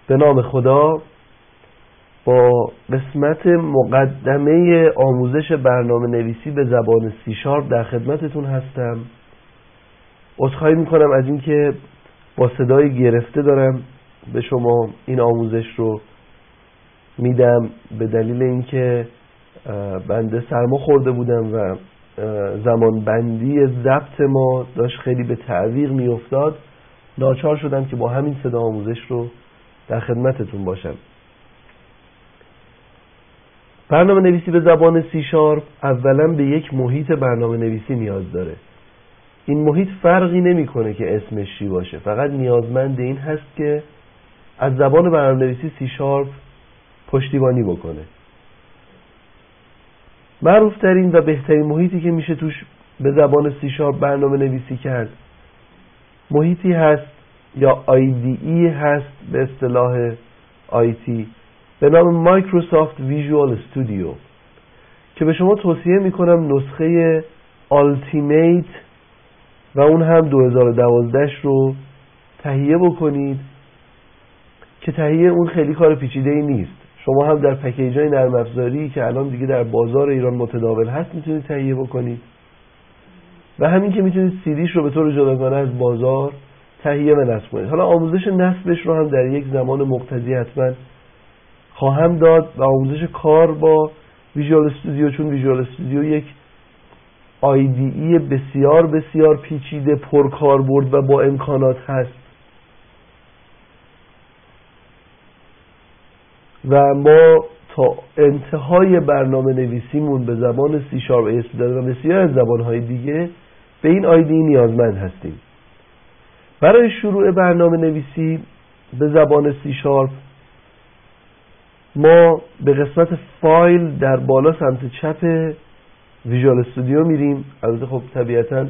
به نام خدا. با قسمت مقدمه آموزش برنامه نویسی به زبان C# در خدمتتون هستم. عذرخواهی میکنم از اینکه با صدای گرفته دارم به شما این آموزش رو میدم، به دلیل اینکه بنده سرما خورده بودم و زمان بندی ضبط ما داشت خیلی به تعویق میافتاد. ناچار شدم که با همین صدا آموزش رو در خدمتتون باشم. برنامه نویسی به زبان C# اولا به یک محیط برنامه نویسی نیاز داره. این محیط فرقی نمیکنه که اسمش چی باشه، فقط نیازمند این هست که از زبان برنامه نویسی C# پشتیبانی بکنه. معروف ترین و بهترین محیطی که میشه توش به زبان C# برنامه نویسی کرد محیطی هست یا IDE هست به اصطلاح IT به نام مایکروسافت ویژوال استودیو که به شما توصیه میکنم نسخه آلتیمیت و اون هم 2012 رو تهیه بکنید که تهیه اون خیلی کار پیچیده‌ای نیست. شما هم در پکیج‌های نرم افزاری که الان دیگه در بازار ایران متداول هست میتونید تهیه بکنید و همین که میتونید CDش رو به طور جداگانه از بازار تهیه و نصب کنید. حالا آموزش نصبش رو هم در یک زمان مقتضی حتما خواهم داد و آموزش کار با ویژوال استودیو، چون ویژوال استودیو یک IDE بسیار بسیار پیچیده، پرکاربرد و با امکانات هست و ما تا انتهای برنامه نویسیمون به زبان C# و بسیار از زبانهای دیگه به این IDE نیازمند هستیم. برای شروع برنامه نویسی به زبان C# ما به قسمت فایل در بالا سمت چپ ویژوال استودیو میریم. البته خب طبیعتا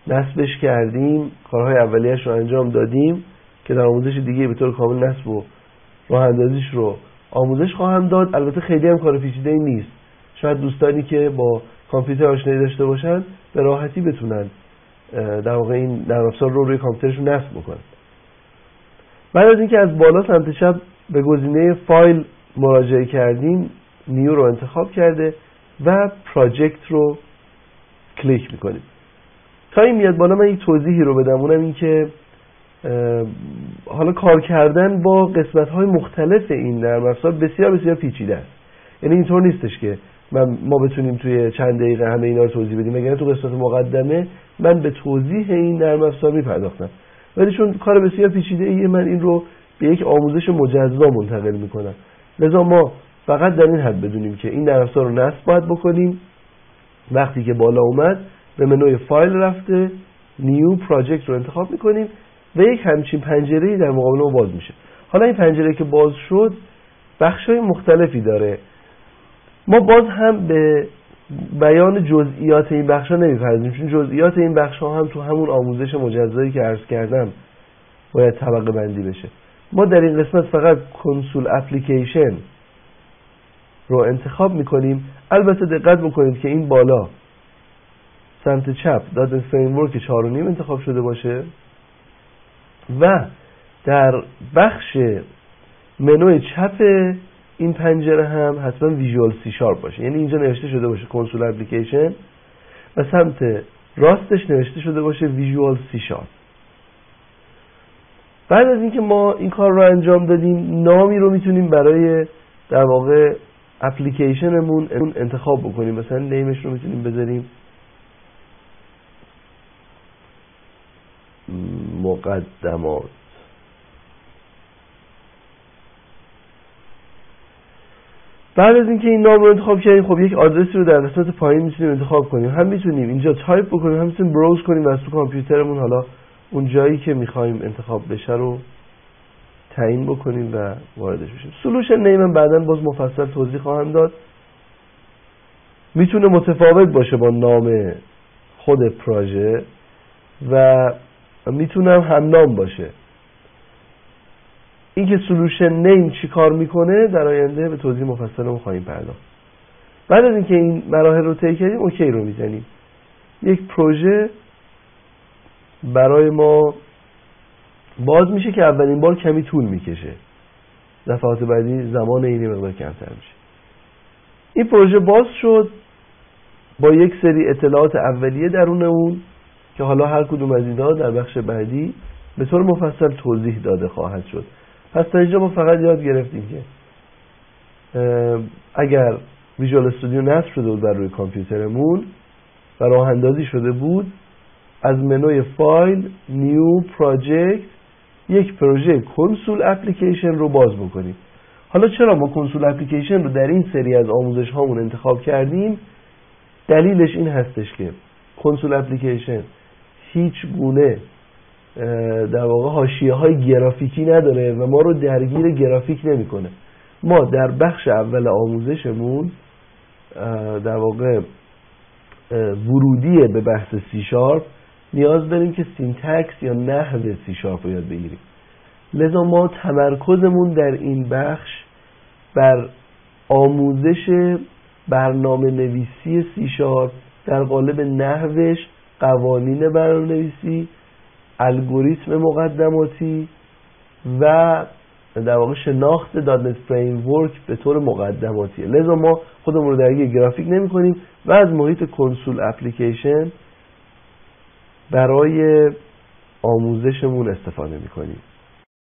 نصبش کردیم، کارهای اولیه‌اش رو انجام دادیم که در آموزش دیگه به طور کامل نصب و راه اندازیش رو آموزش خواهم داد. البته خیلی هم کار پیچیده‌ای نیست، شاید دوستانی که با کامپیوتر آشنایی داشته باشن به راحتی بتونن در واقع این نرم افزار رو روی کامپیوترشون نصب بکنن. بعد از اینکه از بالا سمت چپ به گزینه فایل مراجعه کردیم، نیو رو انتخاب کرده و پراجکت رو کلیک میکنیم. تا این میاد بالا من یک توضیحی رو بدم، اونم این که حالا کار کردن با قسمت‌های مختلف این نرم افزار بسیار بسیار پیچیده است. یعنی اینطور نیستش که ما بتونیم توی چند دقیقه همه اینا رو توضیح بدیم، مگر تو قسمت مقدمه من به توضیح این نرم افزار میپرداختم، ولی چون کار بسیار پیچیده‌ایه من این رو به یک آموزش مجزا منتقل میکنم. لذا ما فقط در این حد بدونیم که این نرم افزار رو نصب باید بکنیم. وقتی که بالا اومد به منوی فایل رفته، نیو پراجکت رو انتخاب میکنیم و یک همچین پنجره‌ای در مقابل ما باز میشه. حالا این پنجره که باز شد بخش‌های مختلفی داره. ما باز هم به بیان جزئیات این بخش‌ها نمی‌پردازیم، چون جزئیات این بخش‌ها هم تو همون آموزش مجزایی که عرض کردم باید طبقه بندی بشه. ما در این قسمت فقط کنسول اپلیکیشن رو انتخاب می‌کنیم. البته دقت بکنید که این بالا سمت چپ دات فریمورک 4.5 انتخاب شده باشه و در بخش منوی چپ این پنجره هم حتما ویژوال C# باشه. یعنی اینجا نوشته شده باشه کنسول اپلیکیشن و سمت راستش نوشته شده باشه ویژوال C#. بعد از اینکه ما این کار رو انجام دادیم، نامی رو میتونیم برای در واقع اپلیکیشنمون انتخاب بکنیم. مثلا نیمش رو میتونیم بذاریم مقدمات. بعد از اینکه این نام رو انتخاب کردیم، خب یک آدرسی رو در قسمت پایین میتونیم انتخاب کنیم. هم میتونیم اینجا تایپ بکنیم، هم میتونیم براوز کنیم و از تو کامپیوترمون حالا اون جایی که میخوایم انتخاب بشه رو تعیین بکنیم و واردش بشیم. سولوشن نیم بعداً باز مفصل توضیح خواهم داد. میتونه متفاوت باشه با نام خود پروژه و میتونه هم نام باشه. اینکه سولوشن نیم چی کار میکنه در آینده به توضیح مفصلمون خواهیم پرداخت. بعد از اینکه این مراحل رو طی کردیم اوکی رو میزنیم. یک پروژه برای ما باز میشه که اولین بار کمی طول میکشه. دفعات بعدی زمان این مقدار کمتر میشه. این پروژه باز شد با یک سری اطلاعات اولیه درون اون که حالا هر کدوم از اینا در بخش بعدی به طور مفصل توضیح داده خواهد شد. پس تا اینجا ما فقط یاد گرفتیم که اگر ویژوال استودیو نصب شده بود بر روی کامپیوترمون و راه اندازی شده بود، از منوی فایل نیو پراجکت یک پروژه کنسول اپلیکیشن رو باز بکنیم. حالا چرا ما کنسول اپلیکیشن رو در این سری از آموزش هامون انتخاب کردیم؟ دلیلش این هستش که کنسول اپلیکیشن هیچ گونه در واقع حاشیه‌های گرافیکی نداره و ما رو درگیر گرافیک نمی‌کنه. ما در بخش اول آموزشمون در واقع ورودی به بحث سی شارپ نیاز داریم که سینتکس یا نحو سی شارپ رو یاد بگیریم. لذا ما تمرکزمون در این بخش بر آموزش برنامه نویسی سی شارپ در قالب نحوش، قوانین برنامه نویسی، الگوریتم مقدماتی و در واقع شناخت دات فریم ورک به طور مقدماتی. لذا ما خودمون رو درگیر گرافیک نمی کنیم و از محیط کنسول اپلیکیشن برای آموزشمون استفاده می کنیم.